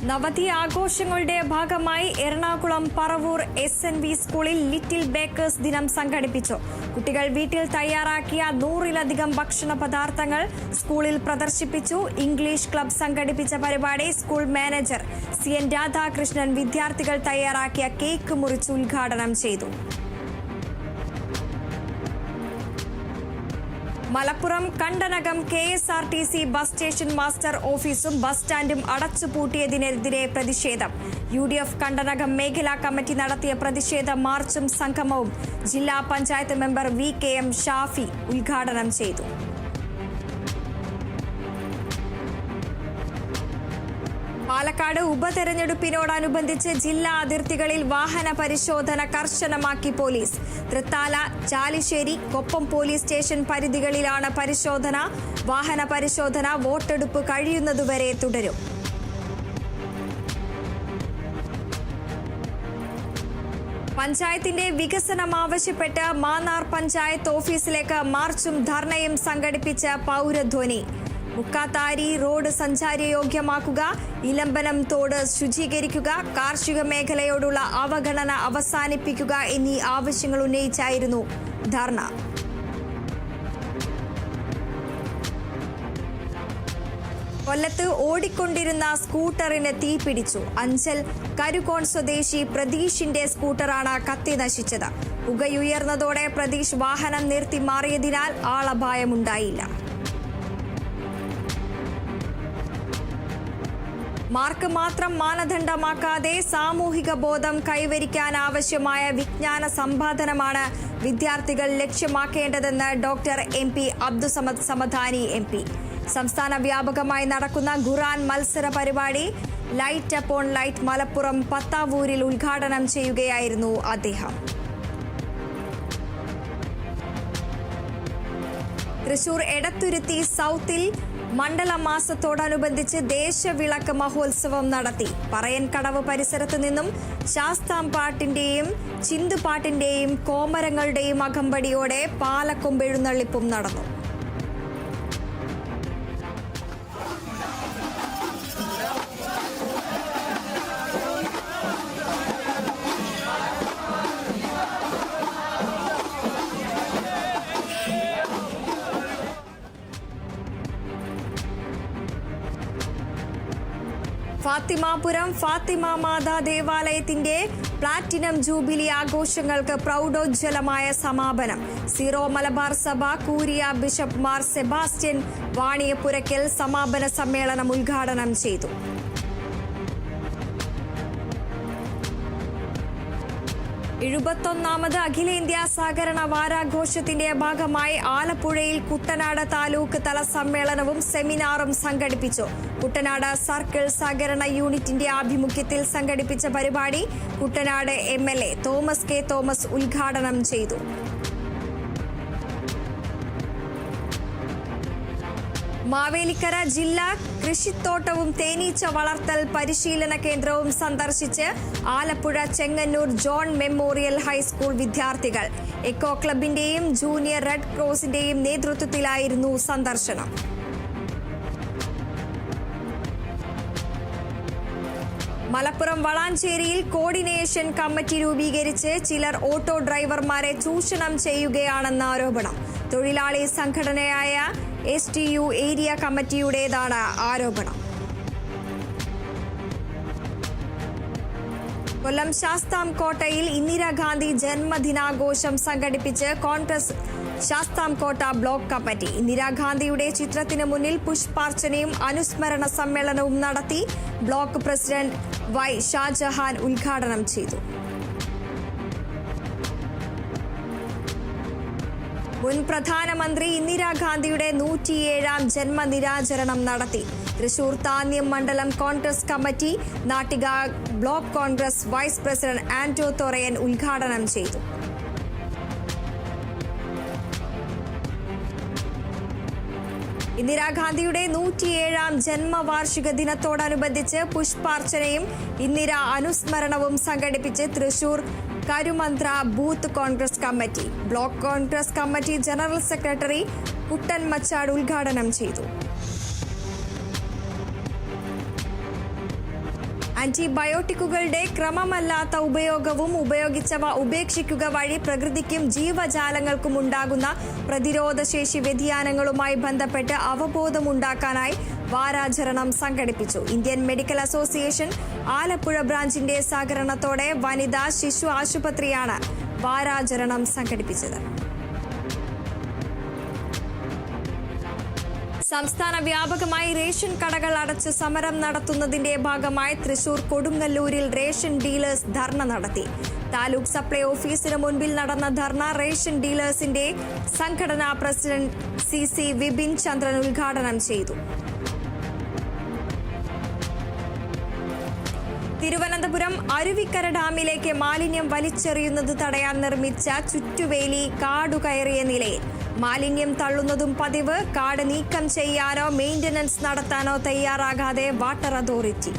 നവതി ആഘോഷങ്ങളുടെ ഭാഗമായി എറണാകുളം പറവൂർ SNV സ്കൂളിൽ ലിറ്റിൽ ബേക്കേഴ്സ് ദിനം സംഘടിപ്പിച്ചു. കുട്ടികൾ വീട്ടിൽ തയ്യാറാക്കിയ 100-ലധികം ഭക്ഷണ പദാർത്ഥങ്ങൾ സ്കൂളിൽ പ്രദർശിപ്പിച്ചു. ഇംഗ്ലീഷ് ക്ലബ് സംഘടിപ്പിച്ച പരിപാടി സ്കൂൾ മാനേജർ CN രാധാകൃഷ്ണൻ വിദ്യാർത്ഥികൾ തയ്യാറാക്കിയ കേക്ക് മുറിച്ച് ഉദ്ഘാടനം ചെയ്തു. Malappuram Kandanakam KSRTC bus station master ഓഫീസും ബസ് സ്റ്റാൻഡും അടച്ചുപൂട്ടിയതിനെതിരെ പ്രതിഷേധം. UDF കണ്ടനകം മേഖലാ കമ്മിറ്റി നടത്തിയ പ്രതിഷേധ മാർച്ചും സംഗമവും ജില്ലാ പഞ്ചായത്ത് മെമ്പർ VKM ഷാഫി ഉദ്ഘാടനം ചെയ്തു. പാലക്കാട് ഉപതെരഞ്ഞെടുപ്പിനോടനുബന്ധിച്ച് ജില്ലാ അതിർത്തികളിൽ വാഹന പരിശോധന കർശനമാക്കി police. Thrithala, Chalissery, Koppam police station പരിധികളിലാണ് പരിശോധന. വാഹന പരിശോധന വോട്ടെടുപ്പ് കഴിയുന്നതുവരെ തുടരും. പഞ്ചായത്തിന്റെ വികസനം ആവശ്യപ്പെട്ട് മാന്നാർ പഞ്ചായത്ത് ഓഫീസിലേക്ക് മാർച്ചും ധർണയും സംഘടിപ്പിച്ച പൗരധ്വനി. മുക്കാത്താരി റോഡ് സഞ്ചാരയോഗ്യമാക്കുക, ഇലമ്പനം തോട് ശുചീകരിക്കുക, കാർഷിക മേഖലയോടുള്ള അവഗണന അവസാനിപ്പിക്കുക എന്നീ ആവശ്യങ്ങൾ ഉന്നയിച്ചായിരുന്നു ധർണ. കൊല്ലത്ത് ഓടിക്കൊണ്ടിരുന്ന സ്കൂട്ടറിന് തീപിടിച്ചു. അഞ്ചൽ കരുകോൺ സ്വദേശി പ്രതീഷിന്റെ സ്കൂട്ടറാണ് കത്തി നശിച്ചത്. പുകയുയർന്നതോടെ പ്രതീഷ് വാഹനം നിർത്തി മാറിയതിനാൽ ആളപായമുണ്ടായില്ല. മാർക്ക് മാത്രം മാനദണ്ഡമാക്കാതെ സാമൂഹിക ബോധം കൈവരിക്കാനാവശ്യമായ വിജ്ഞാന സമ്പാദനമാണ് വിദ്യാർത്ഥികൾ ലക്ഷ്യമാക്കേണ്ടതെന്ന് doctor MP Abdussamad Samadani MP. സംസ്ഥാന വ്യാപകമായി നടക്കുന്ന ഖുർആൻ മത്സര പരിപാടി ലൈറ്റ് അപ്പോൺ ലൈറ്റ് മലപ്പുറം പത്താവൂരിൽ ഉദ്ഘാടനം ചെയ്യുകയായിരുന്നു അദ്ദേഹം. തൃശൂർ എടത്തുരുത്തി സൗത്തിൽ മണ്ഡലമാസത്തോടനുബന്ധിച്ച് ദേശവിളക്ക് മഹോത്സവം നടത്തി. പറയൻകടവ് പരിസരത്തു നിന്നും ശാസ്താംപാട്ടിന്റെയും ചിന്തുപാട്ടിന്റെയും കോമരങ്ങളുടെയും അകമ്പടിയോടെ പാലക്കൊമ്പെഴുന്നള്ളിപ്പും നടന്നു. ഫാത്തിമാപുരം ഫാത്തിമ മാതാ ദേവാലയത്തിന്റെ പ്ലാറ്റിനം ജൂബിലി ആഘോഷങ്ങൾക്ക് പ്രൗഢോജ്വലമായ സമാപനം. സീറോ മലബാർ സഭ curia bishop Mar Sebastian Vaniyapurakkal സമാപന സമ്മേളനം ഉദ്ഘാടനം ചെയ്തു. എഴുപത്തൊന്നാമത് അഖിലേന്ത്യാ സഹകരണ വാരാഘോഷത്തിന്റെ ഭാഗമായി ആലപ്പുഴയിൽ കുട്ടനാട് താലൂക്ക് തല സമ്മേളനവും സെമിനാറും സംഘടിപ്പിച്ചു. കുട്ടനാട് സർക്കിൾ സഹകരണ യൂണിറ്റിന്റെ ആഭിമുഖ്യത്തിൽ സംഘടിപ്പിച്ച പരിപാടി Kuttanad MLA Thomas K. Thomas ഉദ്ഘാടനം ചെയ്തു. മാവേലിക്കര ജില്ലാ കൃഷിത്തോട്ടവും തേനീച്ച വളർത്തൽ പരിശീലന കേന്ദ്രവും സന്ദർശിച്ച് Alappuzha Chengannur John memorial high school വിദ്യാർത്ഥികൾ. എക്കോ ക്ലബിന്റെയും ജൂനിയർ റെഡ് ക്രോസിന്റെയും നേതൃത്വത്തിലായിരുന്നു സന്ദർശനം. മലപ്പുറം വളാഞ്ചേരിയിൽ കോർഡിനേഷൻ കമ്മിറ്റി രൂപീകരിച്ച് ചിലർ ഓട്ടോ ഡ്രൈവർമാരെ ചൂഷണം ചെയ്യുകയാണെന്ന ആരോപണം. തൊഴിലാളി സംഘടനയായ STU ഏരിയ കമ്മിറ്റിയുടേതാണ് ആരോപണം. കൊല്ലം ശാസ്താംകോട്ടയിൽ ഇന്ദിരാഗാന്ധി ജന്മദിനാഘോഷം സംഘടിപ്പിച്ച് കോൺഗ്രസ് ശാസ്താംകോട്ട ബ്ലോക്ക് കമ്മിറ്റി. ഇന്ദിരാഗാന്ധിയുടെ ചിത്രത്തിന് മുന്നിൽ പുഷ്പാർച്ചനയും അനുസ്മരണ സമ്മേളനവും നടത്തി. Block president Y. ഷാജഹാൻ ഉദ്ഘാടനം ചെയ്തു. മുൻ പ്രധാനമന്ത്രി ഇന്ദിരാഗാന്ധിയുടെ 107ാം ജന്മദിനാചരണം നടത്തി. തൃശൂർ താന്യം മണ്ഡലം Congress committee Nattika block Congress vice president Anto Thorayan ഉദ്ഘാടനം ചെയ്തു. ഇന്ദിരാഗാന്ധിയുടെ 107ാം ജന്മവാർഷിക ദിനത്തോടനുബന്ധിച്ച് പുഷ്പാർച്ചനയും ഇന്ദിര അനുസ്മരണവും സംഘടിപ്പിച്ച് Thrissur Karumanthra booth Congress committee. Block Congress committee general secretary Kuttan Machad ഉദ്ഘാടനം ചെയ്തു. ആന്റിബയോട്ടിക്കുകളുടെ ക്രമമല്ലാത്ത ഉപയോഗവും ഉപയോഗിച്ചവ ഉപേക്ഷിക്കുക വഴി പ്രകൃതിക്കും ജീവജാലങ്ങൾക്കും ഉണ്ടാകുന്ന പ്രതിരോധശേഷി വ്യതിയാനങ്ങളുമായി ബന്ധപ്പെട്ട് അവബോധമുണ്ടാക്കാനായി വാരാചരണം സംഘടിപ്പിച്ചു. ഇന്ത്യൻ മെഡിക്കൽ അസോസിയേഷൻ ആലപ്പുഴ ബ്രാഞ്ചിന്റെ സഹകരണത്തോടെ വനിതാ ശിശു ആശുപത്രിയാണ് വാരാചരണം സംഘടിപ്പിച്ചത്. സംസ്ഥാന വ്യാപകമായി റേഷൻ കടകൾ അടച്ച് സമരം നടത്തുന്നതിന്റെ ഭാഗമായി തൃശൂർ കൊടുങ്ങല്ലൂരിൽ റേഷൻ ഡീലേഴ്സ് ധർണ നടത്തി. താലൂക്ക് സപ്ലൈ ഓഫീസിന് മുൻപിൽ നടന്ന ധർണ റേഷൻ ഡീലേഴ്സിന്റെ സംഘടനാ പ്രസിഡന്റ് CC വിപിൻ ചന്ദ്രൻ ഉദ്ഘാടനം ചെയ്തു. തിരുവനന്തപുരം അരുവിക്കര ഡാമിലേക്ക് മാലിന്യം വലിച്ചെറിയുന്നത് തടയാൻ നിർമ്മിച്ച ചുറ്റുവേലി കാടുകയറിയ നിലയിൽ. മാലിന്യം തള്ളുന്നതും പതിവ്. കാട് നീക്കം ചെയ്യാനോ മെയിന്റനൻസ് നടത്താനോ തയ്യാറാകാതെ വാട്ടർ അതോറിറ്റി.